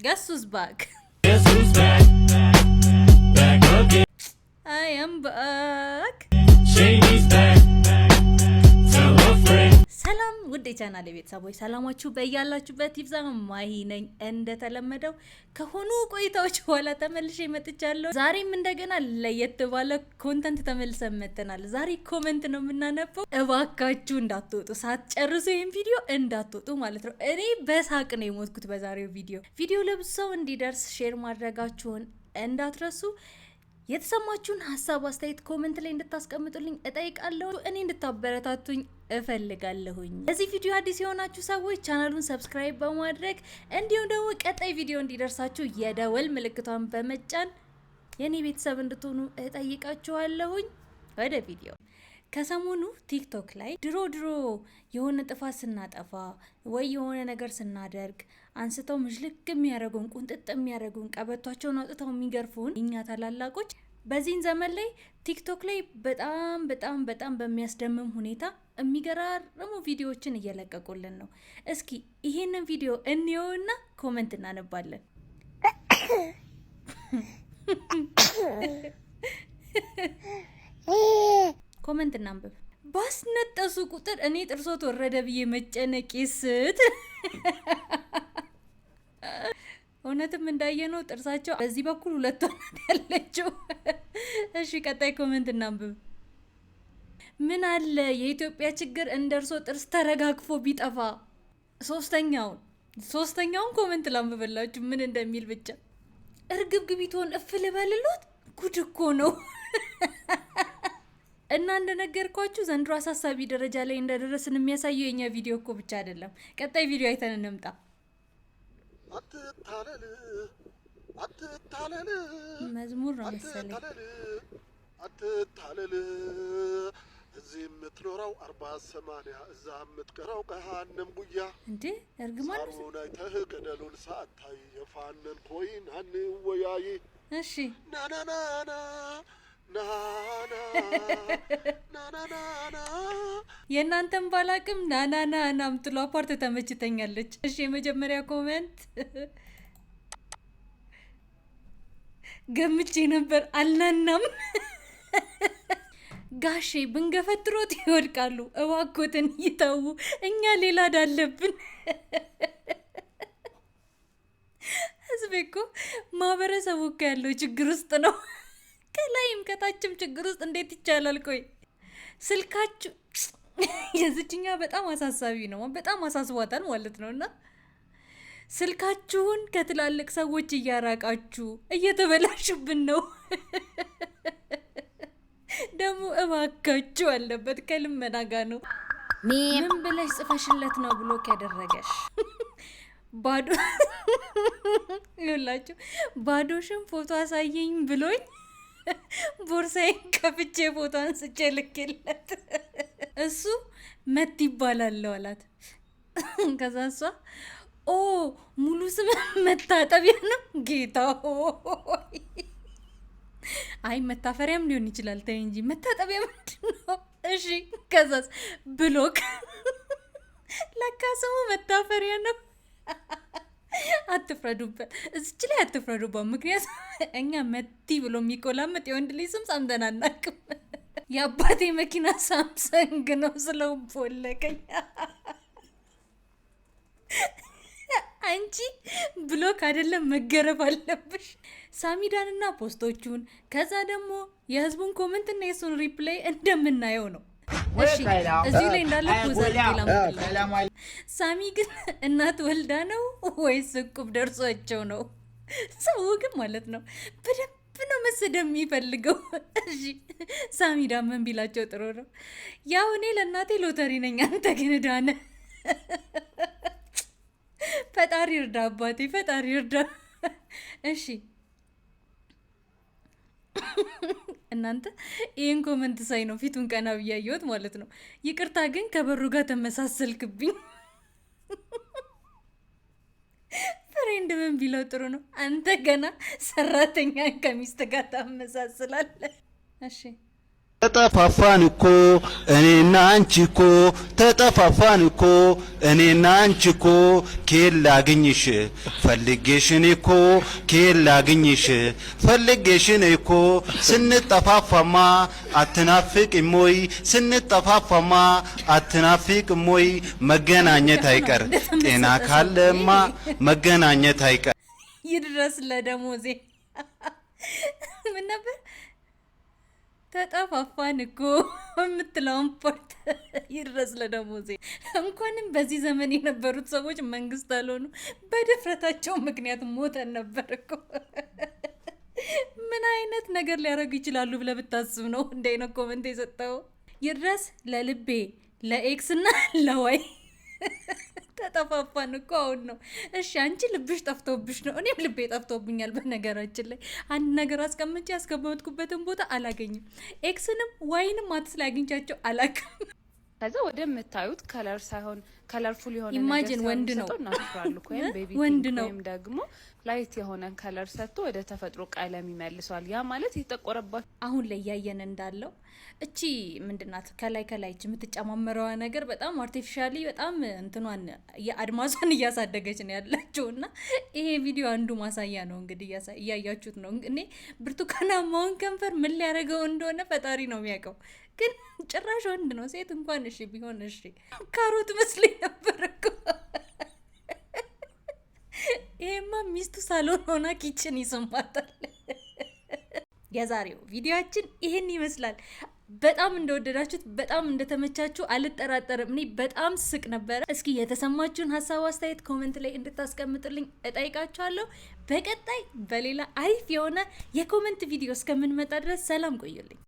Guess who's back? Guess who's back? Back again. I am back. Shady's back. Tell a friend. ሰላም ውድ የቻናሌ ቤተሰቦች ሰላማችሁ በያላችሁበት ይብዛ። ማሂ ነኝ። እንደተለመደው ከሆኑ ቆይታዎች በኋላ ተመልሼ መጥቻለሁ። ዛሬም እንደገና ለየት ባለ ኮንተንት ተመልሰን መጥተናል። ዛሬ ኮሜንት ነው የምናነበው። እባካችሁ እንዳትወጡ፣ ሳትጨርሱ ይሄን ቪዲዮ እንዳትወጡ ማለት ነው። እኔ በሳቅ ነው የሞትኩት በዛሬው ቪዲዮ ለብዙ ሰው እንዲደርስ ሼር ማድረጋችሁን እንዳትረሱ። የተሰማችሁን ሀሳብ አስተያየት ኮሜንት ላይ እንድታስቀምጡልኝ እጠይቃለሁ። እኔ እንድታበረታቱኝ እፈልጋለሁኝ። ለዚህ ቪዲዮ አዲስ የሆናችሁ ሰዎች ቻናሉን ሰብስክራይብ በማድረግ እንዲሁም ደግሞ ቀጣይ ቪዲዮ እንዲደርሳችሁ የደወል ምልክቷን በመጫን የኔ ቤተሰብ እንድትሆኑ እጠይቃችኋለሁኝ። ወደ ቪዲዮ። ከሰሞኑ ቲክቶክ ላይ ድሮ የሆነ ጥፋት ስናጠፋ ወይ የሆነ ነገር ስናደርግ አንስተው ምሽልክ የሚያረጉን ቁንጥጥ የሚያረጉን ቀበቷቸውን አውጥተው የሚገርፉን እኛ ታላላቆች በዚህን ዘመን ላይ ቲክቶክ ላይ በጣም በሚያስደምም ሁኔታ የሚገራርሙ ቪዲዮዎችን እየለቀቁልን ነው። እስኪ ይሄንን ቪዲዮ እንየውና ኮሜንት እናነባለን። ኮሜንት እናንብብ። ባስነጠሱ ቁጥር እኔ ጥርሶት ወረደ ብዬ መጨነቂስት እውነትም እንዳየነው ጥርሳቸው በዚህ በኩል ሁለት ሆነ ያለችው። እሺ ቀጣይ ኮሜንት እናንብብ። ምን አለ የኢትዮጵያ ችግር እንደርሶ ጥርስ ተረጋግፎ ቢጠፋ። ሶስተኛውን ኮሜንት ላንብብላችሁ ምን እንደሚል ብቻ። እርግብግቢቶን እፍል በልሎት ጉድ እኮ ነው። እና እንደነገርኳችሁ ዘንድሮ አሳሳቢ ደረጃ ላይ እንደደረስን የሚያሳየው የኛ ቪዲዮ እኮ ብቻ አይደለም። ቀጣይ ቪዲዮ አይተን እንምጣ። አትታለል መዝሙር ነው መሰለኝ። አትታለል እዚህ የምትኖረው 40-80 እዛ የምትቀረው ገሃነም ጉያ እንዴ እርግማን ሳይተህ ገደሉን ሳታይ የፋነን ኮይን አንወያይ። እሺ ናናናና የእናንተን ባላቅም ናናና ምትሏ ፓርት ተመችተኛለች። እሺ የመጀመሪያ ኮሜንት ገምቼ ነበር አልናናም። ጋሼ ብንገፈትሮት ይወድቃሉ፣ እባኮትን ይተዉ፣ እኛ ሌላ ዳለብን። ህዝቤ እኮ ማህበረሰቡ እኮ ያለው ችግር ውስጥ ነው። ከላይም ከታችም ችግር ውስጥ እንዴት ይቻላል? ቆይ ስልካችሁ የዝችኛ በጣም አሳሳቢ ነው፣ በጣም አሳስቧታል ማለት ነው። እና ስልካችሁን ከትላልቅ ሰዎች እያራቃችሁ እየተበላሹብን ነው። ደግሞ እባካችሁ አለበት ከልመና ጋር ነው። ምን ብለሽ ጽፈሽለት ነው ብሎክ ያደረገሽ? ባዶ ይላችሁ ባዶሽን ፎቶ አሳየኝ ብሎኝ ቦርሳዬን ከፍቼ ፎቶ አንስቼ ልኬለት እሱ መት ይባላል አላት። ከዛ እሷ ሙሉ ስም መታጠቢያ ነው ጌታ ሆይ። አይ መታፈሪያም ሊሆን ይችላል። ተይ እንጂ መታጠቢያ ምንድን ነው? እሺ ከዛስ ብሎክ ለካ ስሙ መታፈሪያ ነው። አትፍረዱበት፣ እዚች ላይ አትፍረዱበት። ምክንያቱም እኛ መቲ ብሎ የሚቆላመጥ የወንድ ልጅ ስም ሰምተን አናውቅም። የአባቴ መኪና ሳምሰንግ ነው ስለው ቦለቀኝ። አንቺ ብሎክ አይደለም መገረፍ አለብሽ። ሳሚዳንና ፖስቶቹን ከዛ ደግሞ የህዝቡን ኮሜንት እና የሱን ሪፕላይ እንደምናየው ነው። እሺ እዚህ ላይ እንዳለ ሳሚ ግን እናት ወልዳ ነው ወይስ እቁብ ደርሷቸው ነው? ሰው ግን ማለት ነው በደንብ ነው መሰደብ የሚፈልገው። እሺ ሳሚዳ ምን ቢላቸው ጥሩ ነው? ያው እኔ ለእናቴ ሎተሪ ነኝ፣ አንተ ግን ዳነ። ፈጣሪ እርዳ አባቴ፣ ፈጣሪ እርዳ። እሺ እናንተ ይህን ኮመንት ሳይ ነው ፊቱን ቀና ብያየሁት ማለት ነው። ይቅርታ ግን ከበሩ ጋር ተመሳሰልክብኝ። ፍሬንድ ምን ቢለው ጥሩ ነው? አንተ ገና ሰራተኛ ከሚስት ጋር ታመሳስላለህ። እሺ ተጠፋፋን እኮ እኔና አንቺ እኮ ተጠፋፋን እኮ እኔና አንቺ እኮ ከየት ላግኝሽ ፈልጌሽ እኔ እኮ ከየት ላግኝሽ ፈልጌሽ እኔ እኮ ስንጠፋፋማ አትናፍቅም ወይ ስንጠፋፋማ አትናፍቅም ወይ መገናኘት አይቀር ጤና ካለማ መገናኘት አይቀር። ይድረስ ለደሞዜ ምን ነበር ተጠፋፋን እኮ የምትለውን ፖርት ይድረስ ለደሞዜ። እንኳንም በዚህ ዘመን የነበሩት ሰዎች መንግስት አልሆኑ በድፍረታቸው ምክንያት ሞተን ነበር እኮ። ምን አይነት ነገር ሊያደርጉ ይችላሉ ብለህ ብታስብ ነው እንደ አይነት ኮመንት የሰጠው? ይድረስ ለልቤ ለኤክስና ለዋይ ተጠፋፋን እኮ አሁን ነው። እሺ አንቺ ልብሽ ጠፍቶብሽ ነው፣ እኔም ልቤ ጠፍቶብኛል። በነገራችን ላይ አንድ ነገር አስቀምጬ ያስቀመጥኩበትን ቦታ አላገኝም። ኤክስንም ዋይንም ማትስ ላይ አግኝቻቸው አላውቅም። ከዛ ወደ የምታዩት ከለር ሳይሆን ከለርፉል የሆነ ኢማጂን ወንድ ነው እናፍራሉ ወይም ቤቢ ወንድ ፒንክ ነው ወይም ደግሞ ላይት የሆነ ከለር ሰጥቶ ወደ ተፈጥሮ ቀለም ይመልሰዋል። ያ ማለት የተቆረባችሁ አሁን ላይ ያየን እንዳለው እቺ ምንድናት ከላይ የምትጨማመረዋ ነገር በጣም አርቲፊሻሊ በጣም እንትኗን የአድማሷን እያሳደገች ነው ያላችሁ እና ይሄ ቪዲዮ አንዱ ማሳያ ነው። እንግዲህ እያያችሁት ነው። እኔ ብርቱካናማውን ከንፈር ምን ሊያደርገው እንደሆነ ፈጣሪ ነው የሚያውቀው። ግን ጭራሽ ወንድ ነው። ሴት እንኳን እሺ ቢሆን እሺ ካሮት መስለኝ ነበር እኮ። ይሄማ ሚስቱ ሳሎን ሆና ኪችን ይስማታል። የዛሬው ቪዲዮአችን ይሄን ይመስላል። በጣም እንደወደዳችሁት በጣም እንደተመቻችሁ አልጠራጠርም። እኔ በጣም ስቅ ነበረ። እስኪ የተሰማችሁን ሀሳብ አስተያየት ኮሜንት ላይ እንድታስቀምጡልኝ እጠይቃችኋለሁ። በቀጣይ በሌላ አሪፍ የሆነ የኮሜንት ቪዲዮ እስከምንመጣ ድረስ ሰላም ቆዩልኝ።